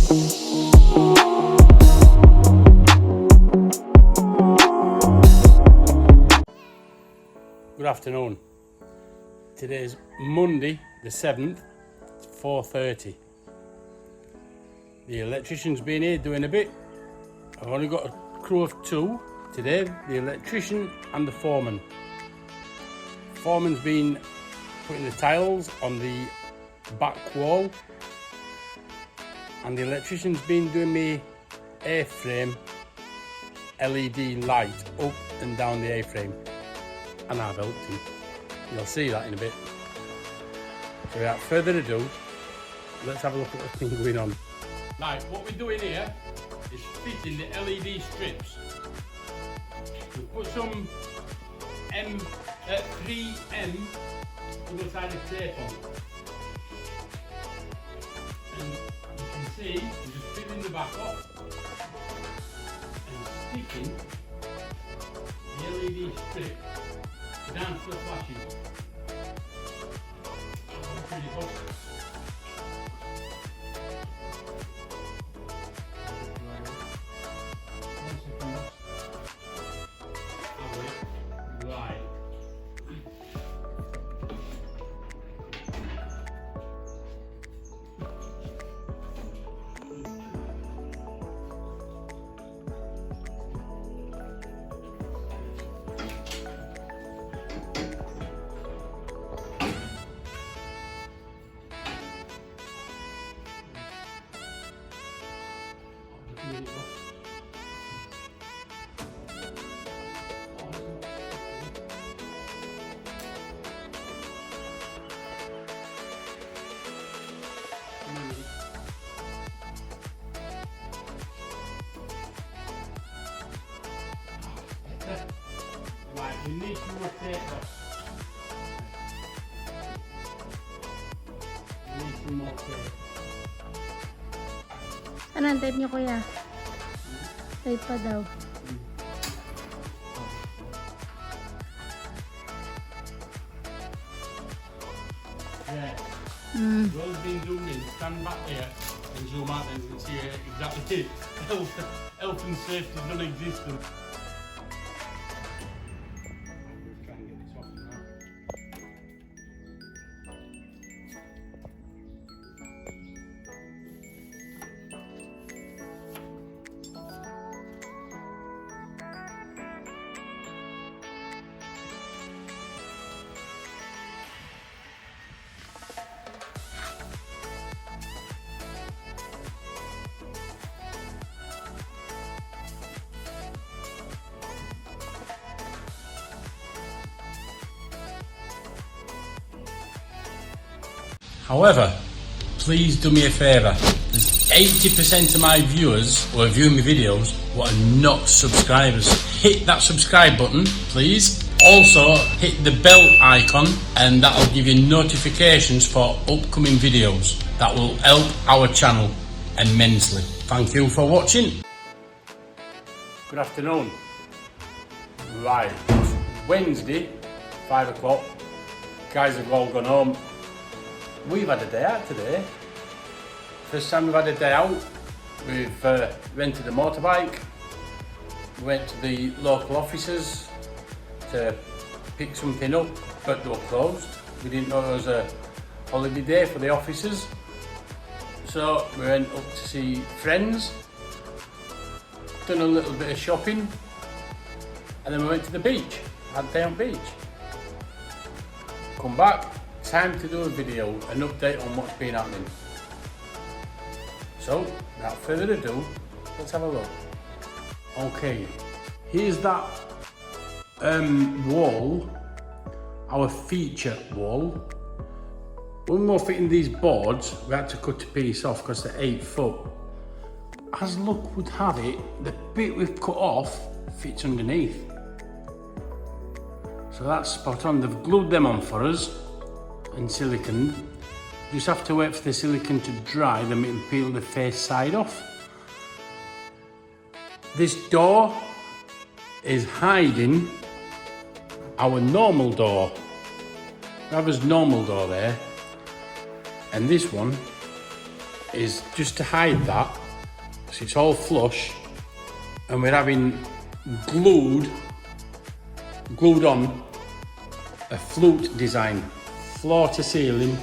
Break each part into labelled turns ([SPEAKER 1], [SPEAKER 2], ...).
[SPEAKER 1] Good afternoon. Today is Monday the 7th, it's 4:30. The electrician's been here doing a bit. I've only got a crew of two today, the electrician and the foreman. Foreman's been putting the tiles on the back wall and the electrician's been doing me Aframe LED light up and down the A-frame, and I've helped him. You'll see that in a bit. So without further ado, let's have a look at the thing going on. Right, what we're doing here is fitting the LED strips. We put some 3M double-sided tape on. And you can see, we're just peeling the back off and sticking the LED strip down to the flashing. Pretty close. Right. Right, we need to rotate that. We need some more tape.
[SPEAKER 2] Anong tape niyo, kuya? Tape pa daw.
[SPEAKER 1] Yeah. Well been zoomed in. Stand back here and zoom out and you can see exactly health and safety non-existent. Try and get this off now. However, please do me a favour. There's 80% of my viewers who are viewing my videos who are not subscribers. Hit that subscribe button, please. Also, hit the bell icon and that will give you notifications for upcoming videos. That will help our channel immensely. Thank you for watching. Good afternoon. Right, it's Wednesday, 5 o'clock. Guys have all gone home. We've had a day out today. First time we've had a day out. We've rented a motorbike. We went to the local offices to pick something up, but they were closed. We didn't know it was a holiday day for the offices. So we went up to see friends, done a little bit of shopping, and then we went to the beach, had a day on beach. Come back. Time to do a video, an update on what's been happening. So, without further ado, let's have a look. Okay, here's that wall, our feature wall. When we were fitting these boards, we had to cut a piece off because they're 8 foot. As luck would have it, the bit we've cut off fits underneath. So that's spot on. They've glued them on for us. And silicone. Just have to wait for the silicone to dry, then we can peel the face side off. This door is hiding our normal door. We have his normal door there, and this one is just to hide that, so it's all flush, and we're having glued on a flute design, floor to ceiling,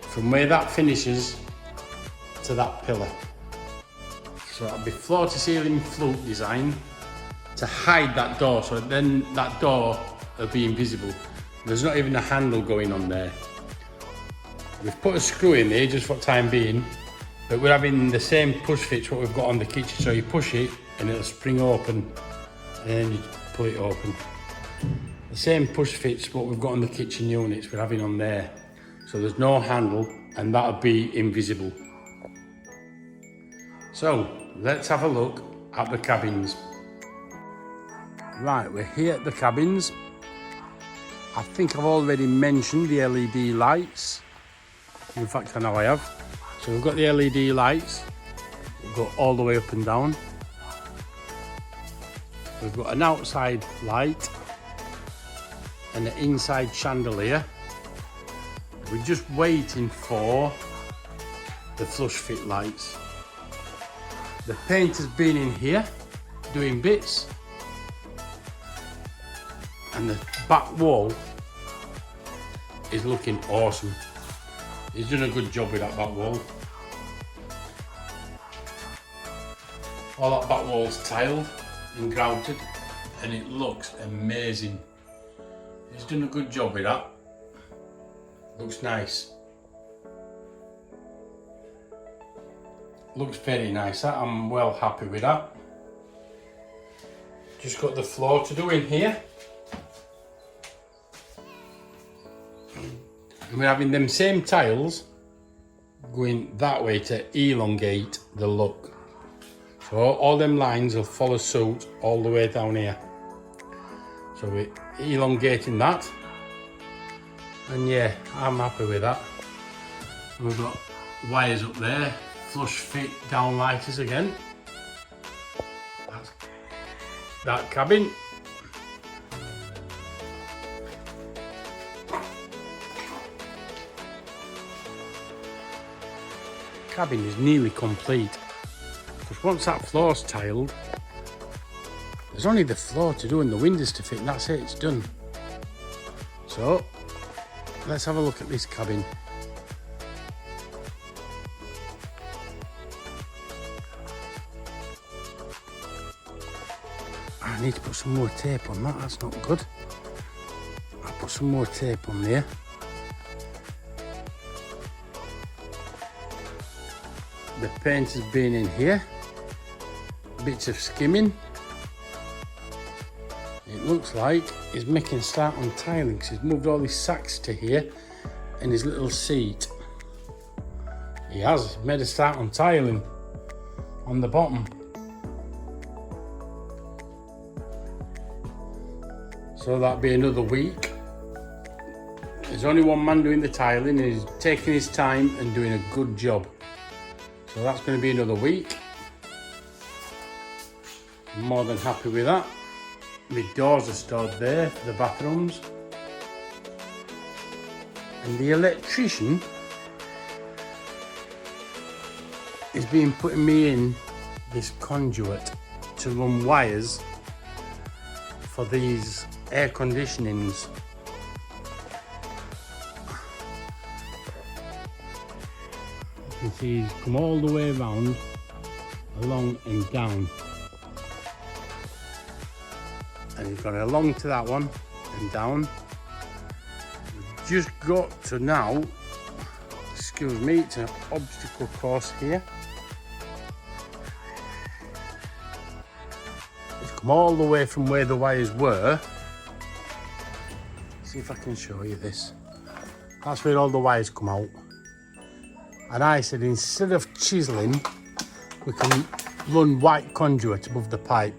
[SPEAKER 1] from where that finishes to that pillar. So it'll be floor to ceiling flute design to hide that door, so then that door will be invisible. There's not even a handle going on there. We've put a screw in there just for the time being, but we're having the same push fits what we've got on the kitchen. So you push it and it'll spring open, and then you pull it open. The same push fits what we've got on the kitchen units we're having on there. So there's no handle, and that'll be invisible. So let's have a look at the cabins. Right, we're here at the cabins. I think I've already mentioned the LED lights. In fact, I know I have. So we've got the LED lights. We'll go all the way up and down. We've got an outside light and an inside chandelier. We're just waiting for the flush fit lights. The painter's been in here doing bits, and the back wall is looking awesome. He's done a good job with that back wall. All that back wall's tiled and grouted, and it looks amazing. He's done a good job with that. Looks nice. Looks very nice. I'm well happy with that. Just got the floor to do in here. And we're having them same tiles going that way to elongate the look. So all them lines will follow suit all the way down here. So we're elongating that. And yeah, I'm happy with that. And we've got wires up there, flush fit downlighters again. That's that cabin. Cabin is nearly complete, because once that floor's tiled, there's only the floor to do and the windows to fit, and that's it, it's done. So let's have a look at this cabin. I need to put some more tape on that, that's not good. I'll put some more tape on there. The paint has been in here, bits of skimming. It looks like he's making a start on tiling, because he's moved all his sacks to here and his little seat. He has made a start on tiling on the bottom. So that'll be another week. There's only one man doing the tiling, and he's taking his time and doing a good job. So that's going to be another week. I'm more than happy with that. My doors are stored there for the bathrooms. And the electrician is been putting me in this conduit to run wires for these air conditionings. You can see he's come all the way around, along and down. And he's gone along to that one and down. We've just got to now, excuse me, it's an obstacle course here. It's come all the way from where the wires were. See if I can show you this. That's where all the wires come out. And I said, instead of chiseling, we can run white conduit above the pipe.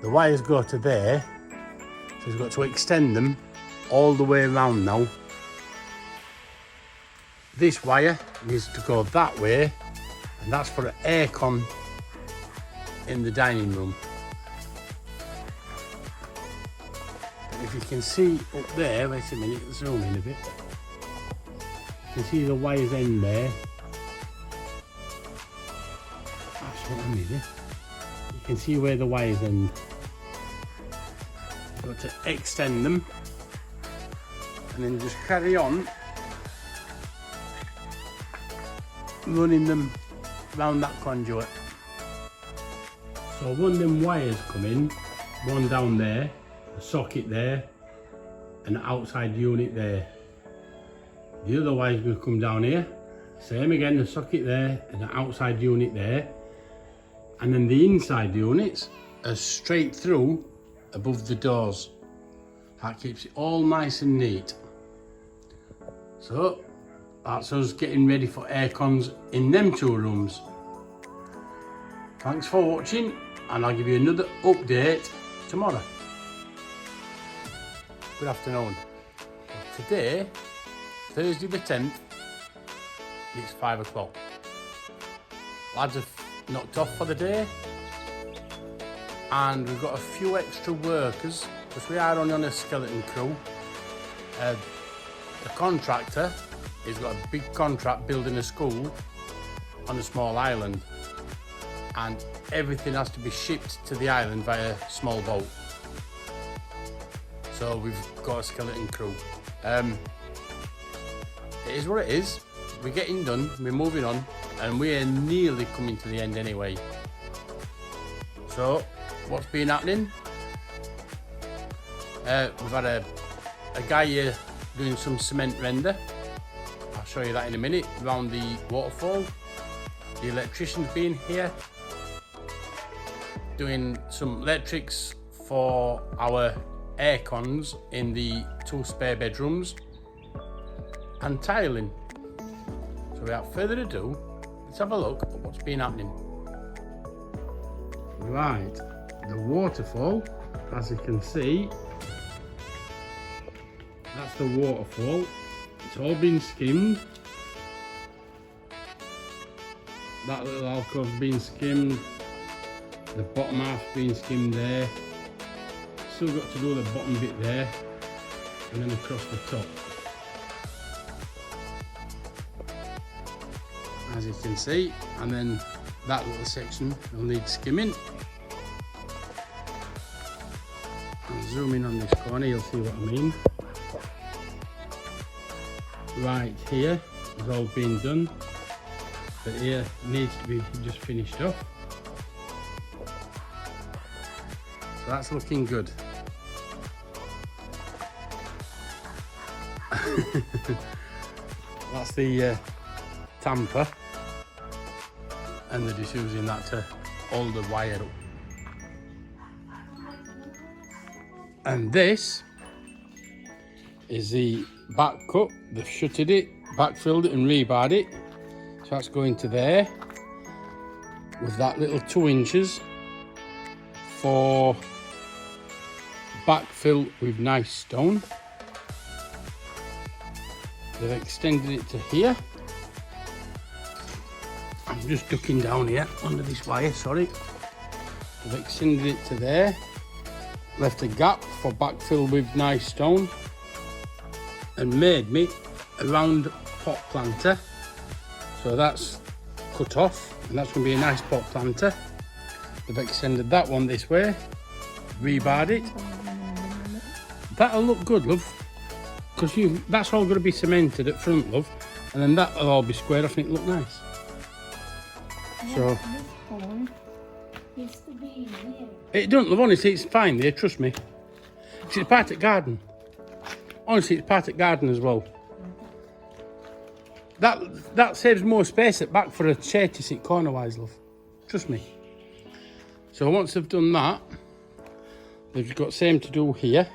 [SPEAKER 1] The wires go to there, so we've got to extend them all the way around now. This wire needs to go that way, and that's for an aircon in the dining room. And if you can see up there, wait a minute, zoom in a bit. You can see the wires end there, what I mean, you can see where the wires end. Got to extend them and then just carry on running them round that conduit. So one of them wires come in, one down there, a socket there, and an outside unit there. The other wire is going to come down here, same again, the socket there and an outside unit there, and then the inside units are straight through above the doors. That keeps it all nice and neat. So that's us getting ready for air cons in them two rooms. Thanks for watching, and I'll give you another update tomorrow. Good afternoon. Today, Thursday the 10th, it's 5 o'clock. Lads have knocked off for the day, and we've got a few extra workers because we are only on a skeleton crew. The contractor has got a big contract building a school on a small island, and everything has to be shipped to the island via small boat. So we've got a skeleton crew. It is what it is. We're getting done, we're moving on, and we're nearly coming to the end anyway. So what's been happening? We've had a guy here doing some cement render. I'll show you that in a minute, around the waterfall. The electrician's been here doing some electrics for our air cons in the 2 spare bedrooms and tiling. So without further ado, let's have a look at what's been happening. Right, the waterfall, as you can see, that's the waterfall. It's all been skimmed. That little alcove's been skimmed. The bottom half's been skimmed there. Still got to do the bottom bit there, and then across the top. As you can see, and then that little section will need skimming. I'll zoom in on this corner, you'll see what I mean. Right here has all been done, but here needs to be just finished off. So that's looking good. That's the tamper, and they're just using that to hold the wire up. And this is the back cut. They've shutted it, backfilled it and rebarred it. So that's going to there with that little 2 inches for backfill with nice stone. They've extended it to here. I'm just ducking down here under this wire, sorry. They've extended it to there, left a gap for backfill with nice stone, and made me a round pot planter. So that's cut off, and that's going to be a nice pot planter. They've extended that one this way, rebarred it. That'll look good, love, because that's all going to be cemented at front, love, and then that'll all be squared off and it'll look nice. So
[SPEAKER 2] this one needs to be here.
[SPEAKER 1] it don't, love, honestly, it's fine there, trust me. It's part of the garden. Honestly, it's part of the garden as well. That saves more space at back for a chair to sit corner-wise, love. Trust me. So once they've done that, they've got same to do here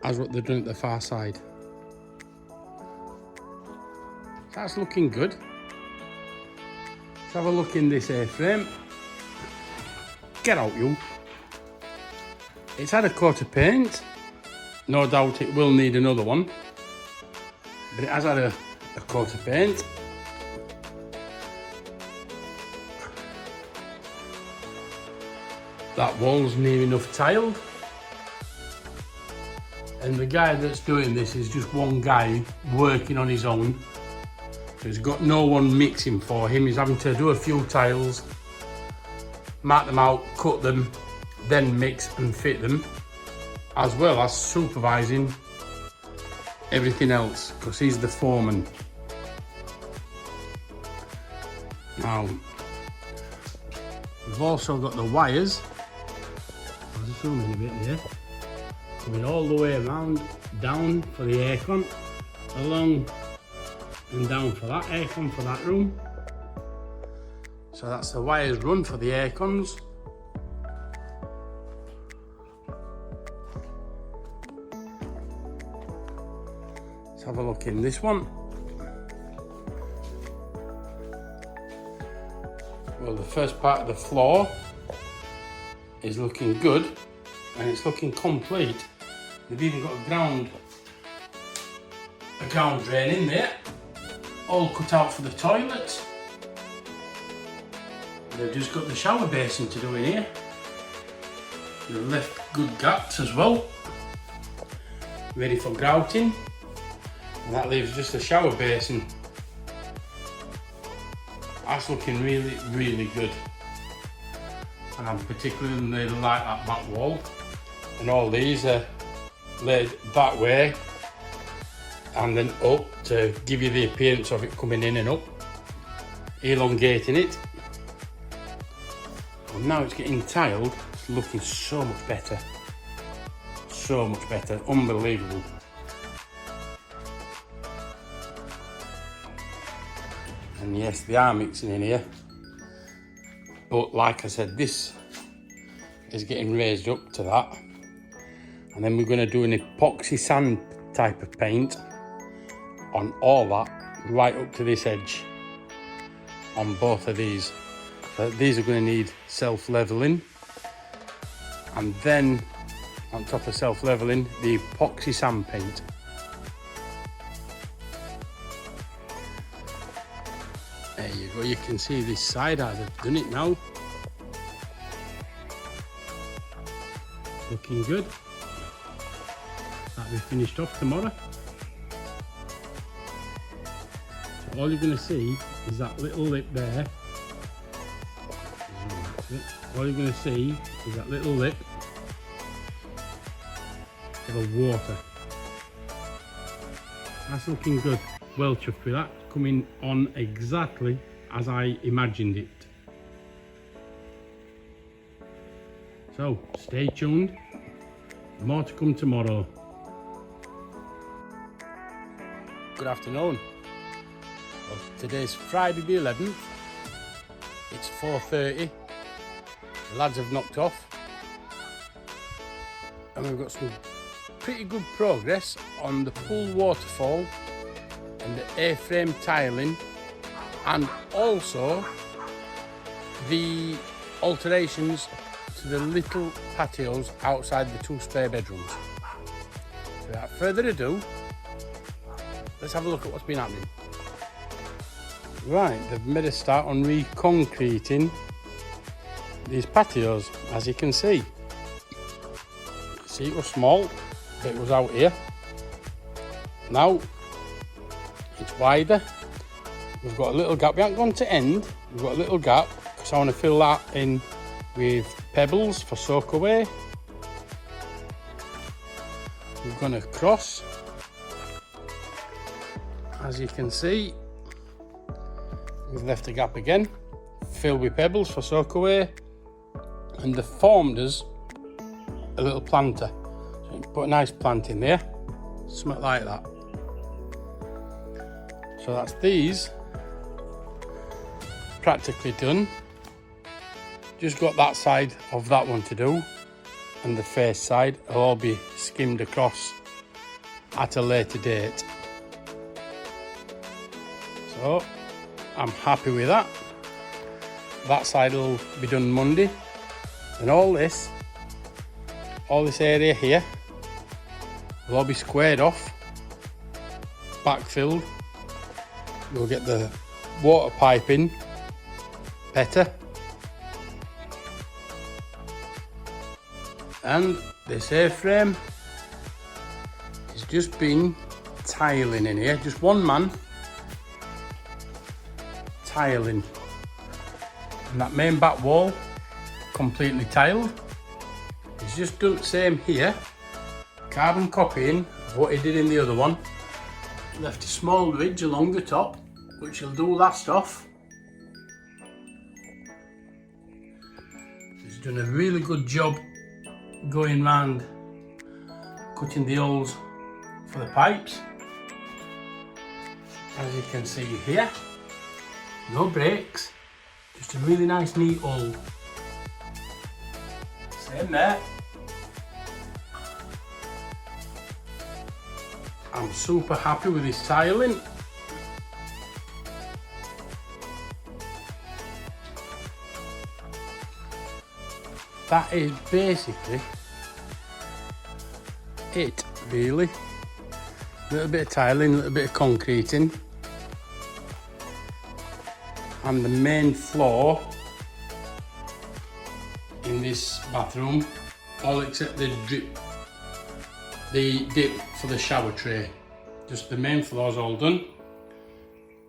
[SPEAKER 1] as what they've done at the far side. That's looking good. Let's have a look in this Aframe. Get out, you. It's had a coat of paint. No doubt it will need another one, but it has had a coat of paint. That wall's near enough tiled, and the guy that's doing this is just one guy working on his own. So he's got no one mixing for him. He's having to do a few tiles mark them out, cut them, then mix and fit them, as well as supervising everything else, because he's the foreman. Now, we've also got the wires, I'll just zoom in a bit here, coming all the way around, down for the aircon, along and down for that aircon for that room. So that's the wires run for the aircons. Let's have a look in this one. Well, the first part of the floor is looking good and it's looking complete. They've even got a ground drain in there, all cut out for the toilet. They've just got the shower basin to do in here. They've left good gaps as well, ready for grouting. And that leaves just a shower basin. That's looking really, really good. And I particularly like that back wall. And all these are laid that way and then up to give you the appearance of it coming in and up, elongating it. And now it's getting tiled, it's looking so much better. So much better, unbelievable. And yes, they are mixing in here. But like I said, this is getting raised up to that. And then we're going to do an epoxy sand type of paint on all that, right up to this edge on both of these. So these are going to need self-leveling. And then on top of self-leveling, the epoxy sand paint. There you go, you can see this side, I've done it now. Looking good. That'll be finished off tomorrow. So all you're going to see is that little lip there. All you're going to see is that little lip of water. That's looking good. Well chuffed with that, coming on exactly as I imagined it. So stay tuned, more to come tomorrow. Good afternoon. Well, today's Friday the 11th. It's 4:30. The lads have knocked off and we've got some pretty good progress on the pool waterfall and the A-frame tiling, and also the alterations to the little patios outside the 2 spare bedrooms. So without further ado, let's have a look at what's been happening. Right, they've made a start on re-concreting these patios, as you can see. See, it was small, but it was out here. Now it's wider. We've got a little gap. We haven't gone to end. We've got a little gap because I want to fill that in with pebbles for soak away. We've gone across, as you can see. We've left a gap again, filled with pebbles for soak away, and they formed us a little planter. So you can put a nice plant in there, something like that. So that's these practically done. Just got that side of that one to do, and the face side will all be skimmed across at a later date. So I'm happy with that. That side will be done Monday, and all this area here will all be squared off, backfilled. We'll get the water pipe in better, and this A-frame has just been tiling in here, just one man tiling, and that main back wall completely tiled. He's just done the same here, carbon copying what he did in the other one. Left a small ridge along the top, which he'll do last off. He's done a really good job going round cutting the holes for the pipes. As you can see here, no breaks, just a really nice neat hole. Same there. I'm super happy with this tiling. That is basically it, really. A little bit of tiling, a little bit of concreting. And the main floor in this bathroom, all except the dip for the shower tray. Just the main floor's all done.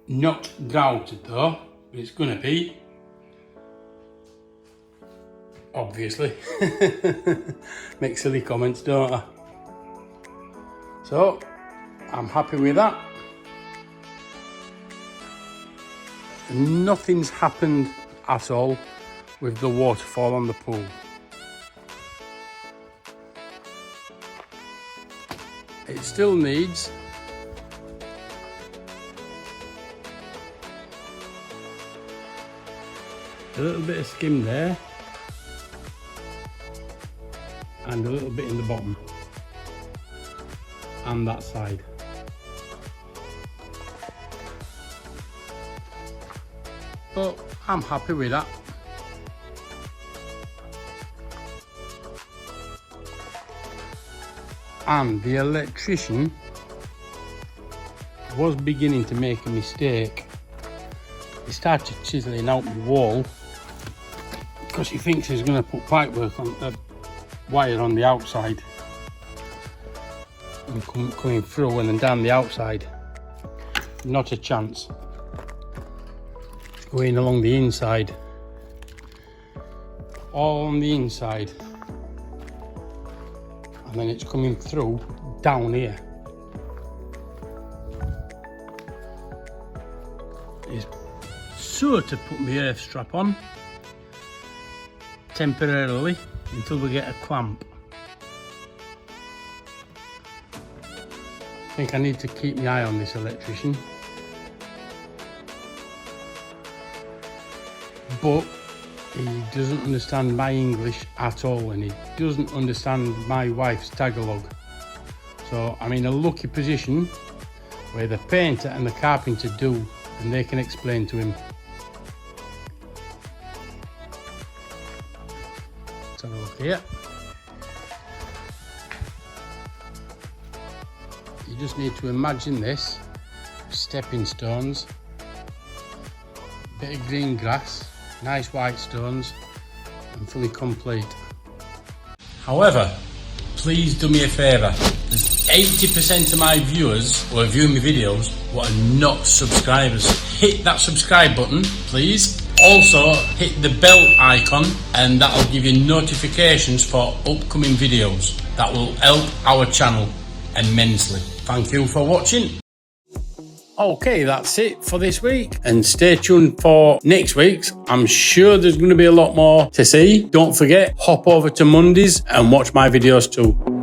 [SPEAKER 1] Not grouted though, but it's gonna be. Obviously. Make silly comments, don't I? So, I'm happy with that. Nothing's happened at all with the waterfall on the pool. It still needs a little bit of skim there and a little bit in the bottom and that side. But I'm happy with that. And the electrician was beginning to make a mistake. He started chiseling out the wall because he thinks he's going to put pipework on the wire on the outside and coming through and then down the outside. Not a chance. It's going along the inside, all on the inside. And then it's coming through down here. He's sort of put my earth strap on temporarily until we get a clamp. I think I need to keep my eye on this electrician. But he doesn't understand my English at all, and he doesn't understand my wife's Tagalog. So I'm in a lucky position where the painter and the carpenter do, and they can explain to him. Let's have a look here. You just need to imagine this, stepping stones, bit of green grass, nice white stones, and fully complete. However, please do me a favour. There's 80% of my viewers who are viewing my videos who are not subscribers. Hit that subscribe button, please. Also, hit the bell icon, and that'll give you notifications for upcoming videos. That will help our channel immensely. Thank you for watching. Okay, that's it for this week, and stay tuned for next week's. I'm sure there's going to be a lot more to see. Don't forget, hop over to Mondays and watch my videos too.